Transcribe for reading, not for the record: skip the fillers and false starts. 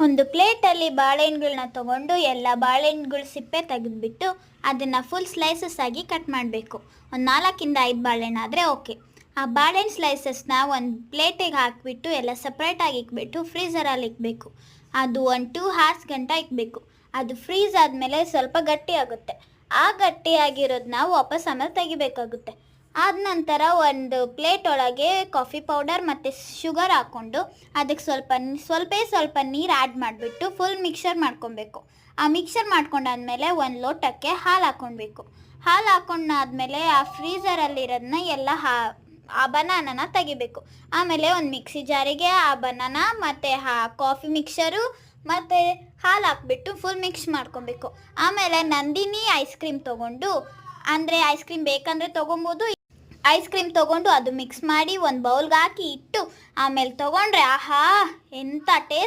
ಒಂದು ಪ್ಲೇಟಲ್ಲಿ ಬಾಳೆಹಣ್ಣುಗಳನ್ನ ತೊಗೊಂಡು ಎಲ್ಲ ಬಾಳೆಹಣ್ಣುಗಳ ಸಿಪ್ಪೆ ತೆಗೆದುಬಿಟ್ಟು ಅದನ್ನು ಫುಲ್ ಸ್ಲೈಸಸ್ ಆಗಿ ಕಟ್ ಮಾಡಬೇಕು. ಒಂದು 4-5 ಬಾಳೆಹಣ್ಣು ಆದರೆ ಓಕೆ. ಆ ಬಾಳೆಹಣ್ಣು ಸ್ಲೈಸಸ್ನ ಒಂದು ಪ್ಲೇಟಿಗೆ ಹಾಕಿಬಿಟ್ಟು ಎಲ್ಲ ಸಪ್ರೇಟಾಗಿ ಇಕ್ಬಿಟ್ಟು ಫ್ರೀಝರಲ್ಲಿ ಇಕ್ಬೇಕು. ಅದು ಒಂದು 2 hours ಗಂಟ ಇಕ್ಬೇಕು. ಅದು ಫ್ರೀಸ್ ಆದಮೇಲೆ ಸ್ವಲ್ಪ ಗಟ್ಟಿ ಆಗುತ್ತೆ. ಆ ಗಟ್ಟಿಯಾಗಿರೋದನ್ನ ವಾಪಸ್ ಆಮೇಲೆ ತೆಗಿಬೇಕಾಗುತ್ತೆ. ಆದ ನಂತರ ಒಂದು ಪ್ಲೇಟ್ ಒಳಗೆ ಕಾಫಿ ಪೌಡರ್ ಮತ್ತು ಶುಗರ್ ಹಾಕ್ಕೊಂಡು ಅದಕ್ಕೆ ಸ್ವಲ್ಪ ನೀರು ಆ್ಯಡ್ ಮಾಡಿಬಿಟ್ಟು ಫುಲ್ ಮಿಕ್ಸರ್ ಮಾಡ್ಕೊಬೇಕು. ಆ ಮಿಕ್ಸರ್ ಮಾಡ್ಕೊಂಡಾದ್ಮೇಲೆ ಒಂದು ಲೋಟಕ್ಕೆ ಹಾಲು ಹಾಕ್ಕೊಳ್ಬೇಕು. ಹಾಲು ಹಾಕ್ಕೊಂಡಾದ್ಮೇಲೆ ಆ ಫ್ರೀಝರಲ್ಲಿರೋದನ್ನ ಎಲ್ಲ ಆ ಬನಾನನ ತೆಗಿಬೇಕು. ಆಮೇಲೆ ಒಂದು ಮಿಕ್ಸಿ ಜಾರಿಗೆ ಆ ಬನಾನ ಮತ್ತು ಕಾಫಿ ಮಿಕ್ಸರು ಮತ್ತು ಹಾಲು ಹಾಕ್ಬಿಟ್ಟು ಫುಲ್ ಮಿಕ್ಸ್ ಮಾಡ್ಕೊಬೇಕು. ಆಮೇಲೆ ನಂದಿನಿ ಐಸ್ ಕ್ರೀಮ್ ತೊಗೊಂಡು, ಅಂದರೆ ಐಸ್ ಕ್ರೀಮ್ ಬೇಕಂದರೆ ತೊಗೊಬೋದು, ಐಸ್ ಕ್ರೀಮ್ ತೊಗೊಂಡು ಅದು ಮಿಕ್ಸ್ ಮಾಡಿ ಒಂದು ಬೌಲ್ಗೆ ಹಾಕಿ ಇಟ್ಟು ಆಮೇಲೆ ತೊಗೊಂಡ್ರೆ ಆಹಾ ಎಂಥ ಟೇಸ್ಟ್